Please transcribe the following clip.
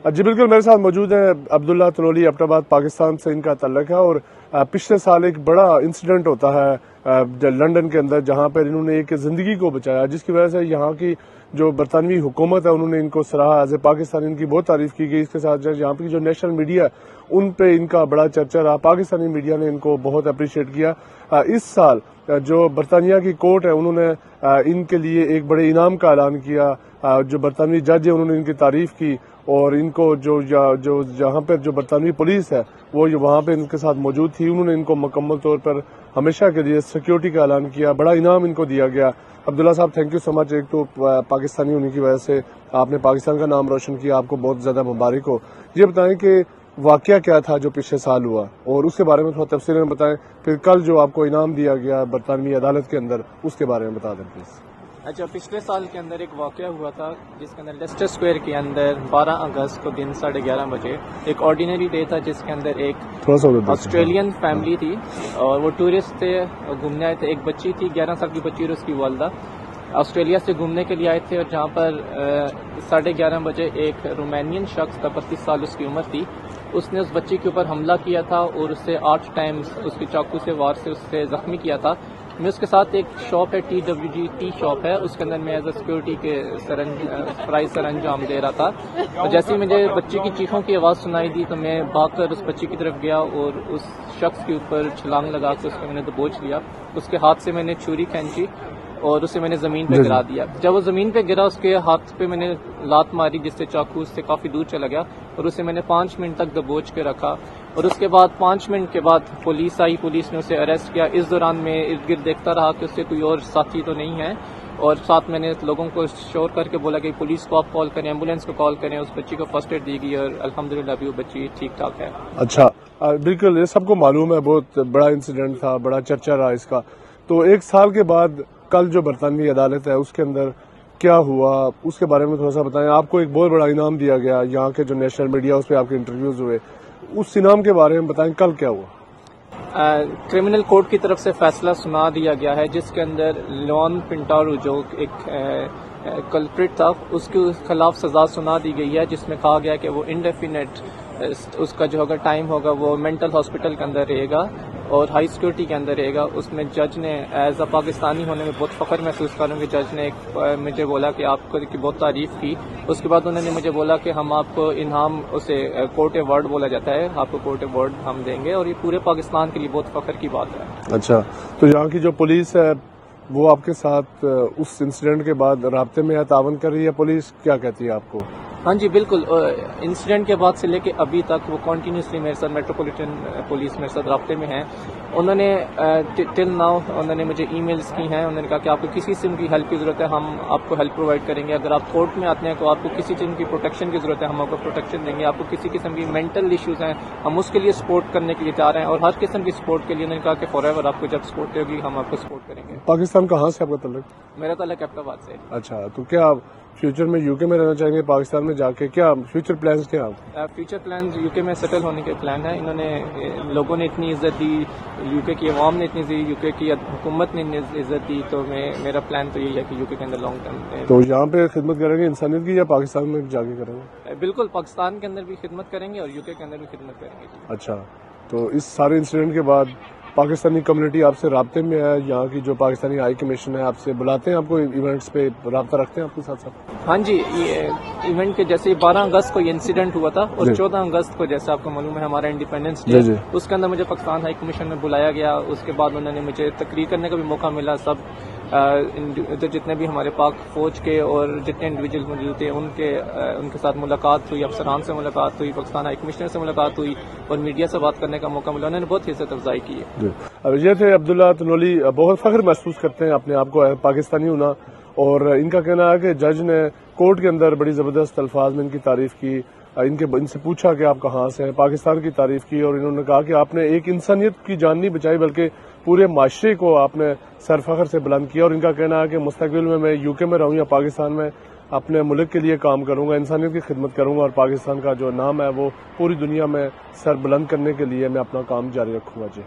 جی بالکل، میرے ساتھ موجود ہیں عبداللہ تنولی، ایبٹ پاکستان سے ان کا تعلق ہے، اور پچھلے سال ایک بڑا انسیڈنٹ ہوتا ہے لندن کے اندر جہاں پر انہوں نے ایک زندگی کو بچایا، جس کی وجہ سے یہاں کی جو برطانوی حکومت ہے انہوں نے ان کو سراہا ایز اے پاکستانی، ان کی بہت تعریف کی گئی۔ اس کے ساتھ یہاں پہ جو نیشنل میڈیا ہے ان پہ ان کا بڑا چرچا رہا، پاکستانی میڈیا نے ان کو بہت اپریشیٹ کیا۔ اس سال جو برطانیہ کی کورٹ ہے انہوں نے ان کے لیے ایک بڑے انعام کا اعلان کیا، جو برطانوی جج ہے انہوں نے ان کی تعریف کی، اور ان کو جو جہاں پہ جو برطانوی پولیس ہے وہ وہاں پہ ان کے ساتھ موجود تھی، انہوں نے ان کو مکمل طور پر ہمیشہ کے لیے سیکیورٹی کا اعلان کیا، بڑا انعام ان کو دیا گیا۔ عبداللہ صاحب تھینک یو سو مچ، ایک تو پاکستانی ہونے کی وجہ سے آپ نے پاکستان کا نام روشن کیا، آپ کو بہت زیادہ مبارک ہو۔ یہ بتائیں کہ واقعہ کیا تھا جو پچھلے سال ہوا، اور اس کے بارے میں تھوڑا تفصیل میں بتائیں، پھر کل جو آپ کو انعام دیا گیا برطانوی عدالت کے اندر اس کے بارے میں بتا دیں پلیز۔ اچھا، پچھلے سال کے اندر ایک واقعہ ہوا تھا جس کے اندر لیسٹر اسکوائر کے اندر 12 اگست کو دن 11:30 بجے ایک آرڈینری ڈے تھا جس کے اندر ایک آسٹریلین فیملی تھی، اور وہ ٹورسٹ تھے، گھومنے آئے تھے۔ ایک بچی تھی 11 سال کی بچی، اور اس کی والدہ آسٹریلیا سے گھومنے کے لیے آئے تھے، اور جہاں پر 11:30 بجے ایک رومینین شخص تھا، 35 سال اس کی عمر تھی، اس نے اس بچی کے اوپر حملہ کیا تھا اور اسے 8 ٹائمز اس کی چاقو سے وار سے اسے زخمی کیا تھا۔ میں اس کے ساتھ ایک شاپ ہے TWG ٹی شاپ ہے، اس کے اندر میں ایز اے سیکورٹی کے پرائز سر انجام دے رہا تھا، اور جیسے ہی مجھے بچی کی چیخوں کی آواز سنائی دی تو میں بھاگ کر اس بچی کی طرف گیا اور اس شخص کے اوپر چھلانگ لگا کے اس کو میں نے دبوچ لیا۔ اس کے ہاتھ سے میں نے چھری کھینچی اور اسے میں نے زمین پہ گرا دیا۔ جب وہ زمین پہ گرا اس کے ہاتھ پہ میں نے لات ماری جس سے چاقو اس سے کافی دور چلا گیا، اور اسے میں نے 5 منٹ تک دبوچ کے رکھا، اور اس کے بعد 5 منٹ کے بعد پولیس آئی، پولیس نے اسے اریسٹ کیا۔ اس دوران میں ارد گرد دیکھتا رہا کہ اس سے کوئی اور ساتھی تو نہیں ہے، اور ساتھ میں نے لوگوں کو شور کر کے بولا کہ پولیس کو آپ کال کریں، ایمبولینس کو کال کریں۔ اس بچی کو فرسٹ ایڈ دی گئی اور الحمدللہ ابھی وہ بچی ٹھیک ٹھاک ہے۔ اچھا، بالکل یہ سب کو معلوم ہے، بہت بڑا انسیڈنٹ تھا، بڑا چرچا رہا اس کا۔ تو ایک سال کے بعد کل جو برطانوی عدالت ہے اس کے اندر کیا ہوا اس کے بارے میں تھوڑا سا بتائیں۔ آپ کو ایک بہت بڑا انعام دیا گیا، یہاں کے جو نیشنل میڈیا اس پہ آپ کے انٹرویوز ہوئے، اس انعام کے بارے میں بتائیں، کل کیا ہوا؟ کرمنل کورٹ کی طرف سے فیصلہ سنا دیا گیا ہے جس کے اندر لون پنٹارو جو ایک کلپریٹ تھا اس کے خلاف سزا سنا دی گئی ہے، جس میں کہا گیا کہ وہ انڈیفینٹ اس کا جو ہوگا ٹائم ہوگا وہ مینٹل ہاسپٹل کے اندر رہے گا اور ہائی سیکورٹی کے اندر رہے گا۔ اس میں جج نے ایز اے پاکستانی ہونے میں بہت فخر محسوس کروں کہ جج نے مجھے بولا کہ آپ کو کی بہت تعریف کی۔ اس کے بعد انہوں نے مجھے بولا کہ ہم آپ کو انعام، اسے کورٹ ایوارڈ بولا جاتا ہے، آپ کو کورٹ ایوارڈ ہم دیں گے، اور یہ پورے پاکستان کے لیے بہت فخر کی بات ہے۔ اچھا، تو یہاں کی جو پولیس ہے وہ آپ کے ساتھ اس انسیڈنٹ کے بعد رابطے میں ہے، تعاون کر رہی ہے؟ پولیس کیا کہتی ہے آپ کو؟ ہاں جی بالکل، انسیڈنٹ کے بعد سے لے کے ابھی تک وہ کنٹینیوسلی میرے ساتھ، میٹروپولیٹن پولیس میرے ساتھ رابطے میں ہیں۔ انہوں نے ٹل ناؤ انہوں نے مجھے ای میلز کی ہیں، انہوں نے کہا کہ آپ کو کسی قسم کی ہیلپ کی ضرورت ہے ہم آپ کو ہیلپ پرووائڈ کریں گے، اگر آپ کورٹ میں آتے ہیں تو آپ کو کسی قسم کی پروٹیکشن کی ضرورت ہے ہم آپ کو پروٹیکشن دیں گے، آپ کو کسی قسم کی مینٹل ایشوز ہیں ہم اس کے لیے سپورٹ کرنے کے لیے تیار ہیں، اور ہر قسم کی سپورٹ کے لیے انہوں نے کہا کہ فار ایور آپ کو جب سپورٹ ہوگی ہم آپ کو سپورٹ کریں گے۔ پاکستان کہاں سے آپ کا تعلق؟ میرا تعلق ایبٹ آباد سے۔ اچھا، تو کیا آپ فیوچر میں UK میں رہنا چاہیں گے؟ پاکستان میں جا کے کیا فیوچر پلانز کیا آپ؟ فیوچر پلانز UK میں سیٹل ہونے کے پلان ہے۔ انہوں نے لوگوں نے اتنی عزت دی، UK کی عوام نے اتنی دی، UK کی حکومت نے عزت دی، تو میرا پلان تو یہی ہے کہ UK کے اندر لانگ ٹرم۔ تو یہاں پہ خدمت کریں گے انسانیت کی یا پاکستان میں جا کے کریں گے؟ بالکل، پاکستان کے اندر بھی خدمت کریں گے اور UK کے اندر بھی خدمت کریں گے۔ اچھا، تو اس سارے انسیڈنٹ کے بعد پاکستانی کمیونٹی آپ سے رابطے میں ہے؟ یہاں کی جو پاکستانی ہائی کمیشن ہے آپ سے بلاتے ہیں، آپ کو ایونٹس پہ رابطہ رکھتے ہیں آپ کے ساتھ ساتھ؟ ہاں جی، یہ ایونٹ کے جیسے 12 اگست کو یہ انسیڈنٹ ہوا تھا، اور 14 اگست کو جیسے آپ کو معلوم ہے ہمارا انڈیپینڈنس ڈے، اس کے اندر مجھے پاکستان ہائی کمیشن میں بلایا گیا۔ اس کے بعد انہوں نے مجھے تقریر کرنے کا بھی موقع ملا، سب جتنے بھی ہمارے پاک فوج کے اور جتنے انڈیویجول موجود تھے ان کے ساتھ ملاقات ہوئی، افسران سے ملاقات ہوئی، پاکستان ہائی کمشنر سے ملاقات ہوئی، اور میڈیا سے بات کرنے کا موقع ملا۔ انہوں نے بہت عزت افزائی کی ہے۔ اب یہ تھے عبداللہ تنولی، بہت فخر محسوس کرتے ہیں اپنے آپ کو پاکستانی ہونا، اور ان کا کہنا ہے کہ جج نے کورٹ کے اندر بڑی زبردست الفاظ میں ان کی تعریف کی، ان سے پوچھا کہ آپ کہاں سے ہیں، پاکستان کی تعریف کی، اور انہوں نے کہا کہ آپ نے ایک انسانیت کی جان نہیں بچائی بلکہ پورے معاشرے کو آپ نے سر فخر سے بلند کیا۔ اور ان کا کہنا ہے کہ مستقبل میں UK میں رہوں یا پاکستان میں اپنے ملک کے لیے کام کروں گا، انسانیت کی خدمت کروں گا، اور پاکستان کا جو نام ہے وہ پوری دنیا میں سر بلند کرنے کے لیے میں اپنا کام جاری رکھوں گا۔ جی